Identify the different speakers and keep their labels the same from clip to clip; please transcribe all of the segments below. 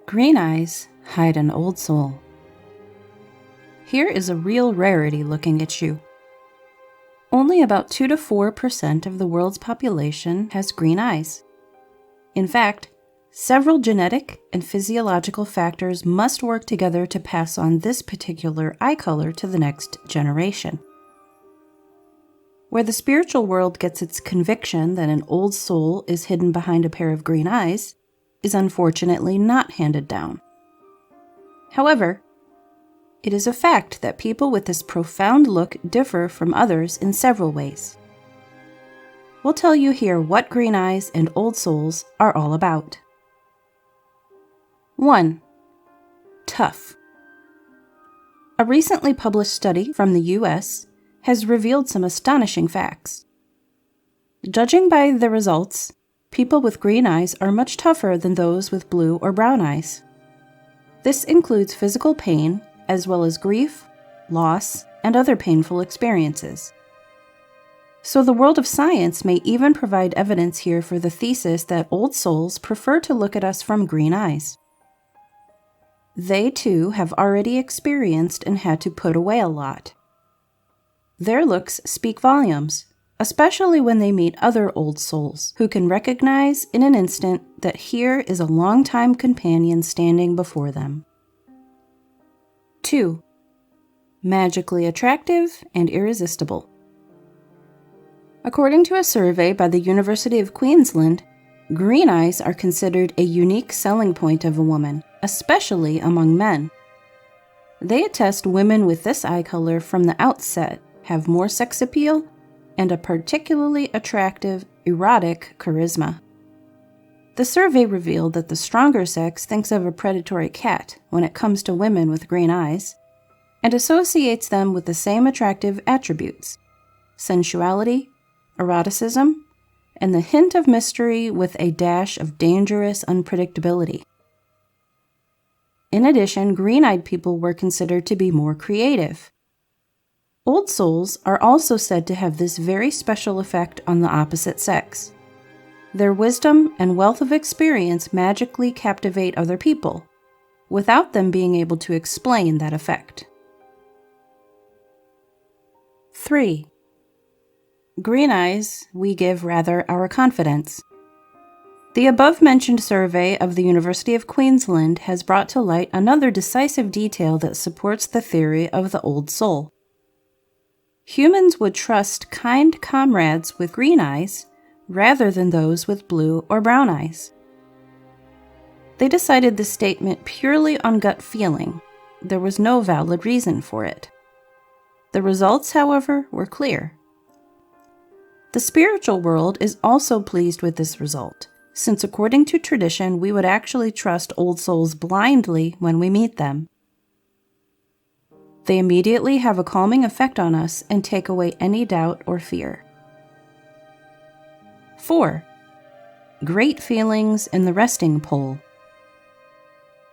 Speaker 1: Green eyes hide an old soul. Here is a real rarity looking at you. Only about 2 to 4% of the world's population has green eyes. In fact, several genetic and physiological factors must work together to pass on this particular eye color to the next generation. Where the spiritual world gets its conviction that an old soul is hidden behind a pair of green eyes is unfortunately not handed down. However, it is a fact that people with this profound look differ from others in several ways. We'll tell you here what green eyes and old souls are all about. 1. Tough. A recently published study from the U.S. has revealed some astonishing facts. Judging by the results, people with green eyes are much tougher than those with blue or brown eyes. This includes physical pain, as well as grief, loss, and other painful experiences. So the world of science may even provide evidence here for the thesis that old souls prefer to look at us from green eyes. They, too, have already experienced and had to put away a lot. Their looks speak volumes, especially when they meet other old souls who can recognize in an instant that here is a longtime companion standing before them. 2. Magically attractive and irresistible. According to a survey by the University of Queensland, green eyes are considered a unique selling point of a woman, especially among men. They attest women with this eye color from the outset have more sex appeal and a particularly attractive, erotic charisma. The survey revealed that the stronger sex thinks of a predatory cat when it comes to women with green eyes, and associates them with the same attractive attributes: sensuality, eroticism, and the hint of mystery with a dash of dangerous unpredictability. In addition, green-eyed people were considered to be more creative. Old souls are also said to have this very special effect on the opposite sex. Their wisdom and wealth of experience magically captivate other people, without them being able to explain that effect. 3. Green eyes, we give rather our confidence. The above-mentioned survey of the University of Queensland has brought to light another decisive detail that supports the theory of the old soul. Humans would trust kind comrades with green eyes rather than those with blue or brown eyes. They decided this statement purely on gut feeling. There was no valid reason for it. The results, however, were clear. The spiritual world is also pleased with this result, since according to tradition, we would actually trust old souls blindly when we meet them. They immediately have a calming effect on us and take away any doubt or fear. 4. Great feelings in the resting pole.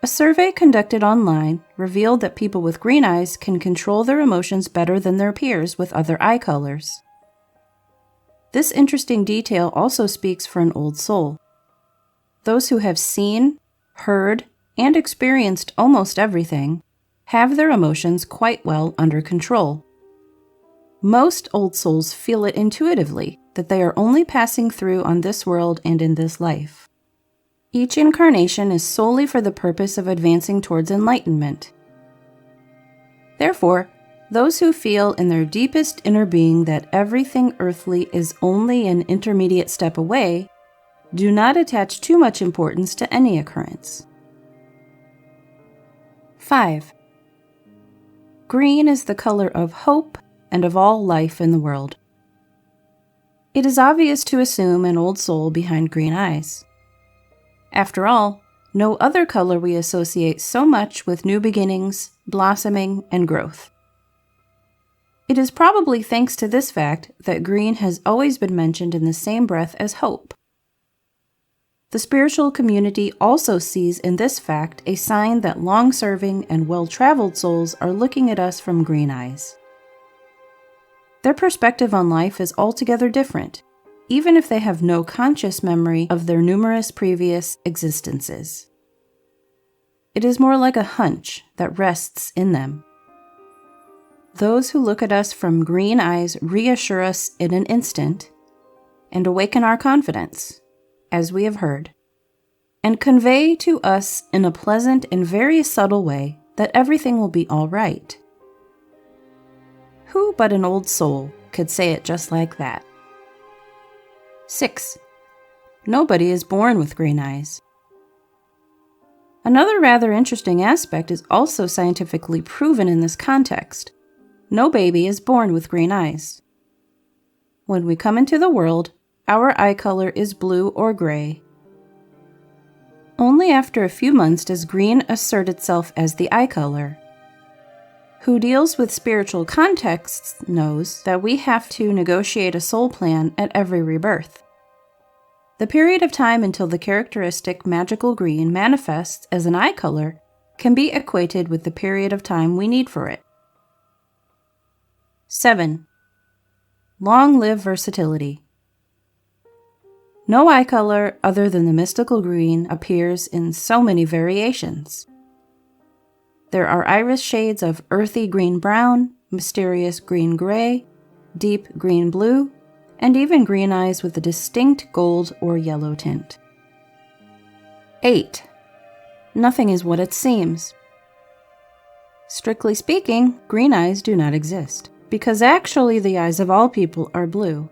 Speaker 1: A survey conducted online revealed that people with green eyes can control their emotions better than their peers with other eye colors. This interesting detail also speaks for an old soul. Those who have seen, heard, and experienced almost everything have their emotions quite well under control. Most old souls feel it intuitively that they are only passing through on this world and in this life. Each incarnation is solely for the purpose of advancing towards enlightenment. Therefore, those who feel in their deepest inner being that everything earthly is only an intermediate step away do not attach too much importance to any occurrence. 5. Green is the color of hope and of all life in the world. It is obvious to assume an old soul behind green eyes. After all, no other color we associate so much with new beginnings, blossoming, and growth. It is probably thanks to this fact that green has always been mentioned in the same breath as hope. The spiritual community also sees in this fact a sign that long-serving and well-traveled souls are looking at us from green eyes. Their perspective on life is altogether different, even if they have no conscious memory of their numerous previous existences. It is more like a hunch that rests in them. Those who look at us from green eyes reassure us in an instant and awaken our confidence, as we have heard, and convey to us in a pleasant and very subtle way that everything will be all right. Who but an old soul could say it just like that? 6. Nobody is born with green eyes. Another rather interesting aspect is also scientifically proven in this context. No baby is born with green eyes. When we come into the world, our eye color is blue or gray. Only after a few months does green assert itself as the eye color. Who deals with spiritual contexts knows that we have to negotiate a soul plan at every rebirth. The period of time until the characteristic magical green manifests as an eye color can be equated with the period of time we need for it. 7. Long live versatility. No eye color other than the mystical green appears in so many variations. There are iris shades of earthy green-brown, mysterious green-gray, deep green-blue, and even green eyes with a distinct gold or yellow tint. 8. Nothing is what it seems. Strictly speaking, green eyes do not exist, because actually the eyes of all people are blue.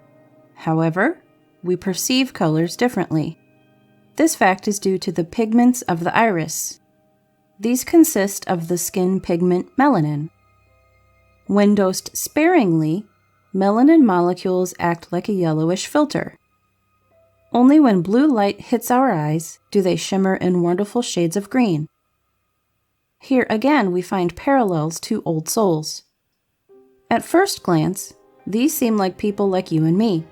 Speaker 1: However, we perceive colors differently. This fact is due to the pigments of the iris. These consist of the skin pigment melanin. When dosed sparingly, melanin molecules act like a yellowish filter. Only when blue light hits our eyes do they shimmer in wonderful shades of green. Here again we find parallels to old souls. At first glance, these seem like people like you and me.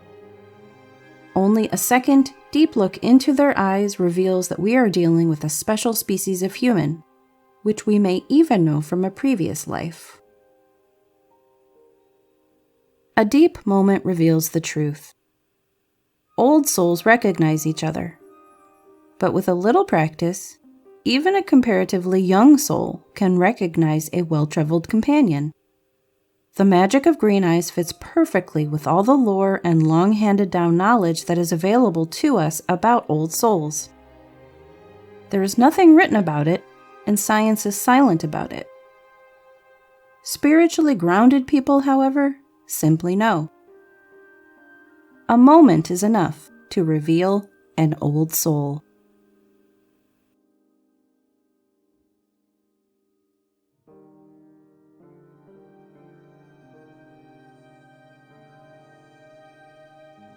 Speaker 1: Only a second, deep look into their eyes reveals that we are dealing with a special species of human, which we may even know from a previous life. A deep moment reveals the truth. Old souls recognize each other, but with a little practice, even a comparatively young soul can recognize a well-traveled companion. The magic of green eyes fits perfectly with all the lore and long-handed-down knowledge that is available to us about old souls. There is nothing written about it, and science is silent about it. Spiritually grounded people, however, simply know. A moment is enough to reveal an old soul.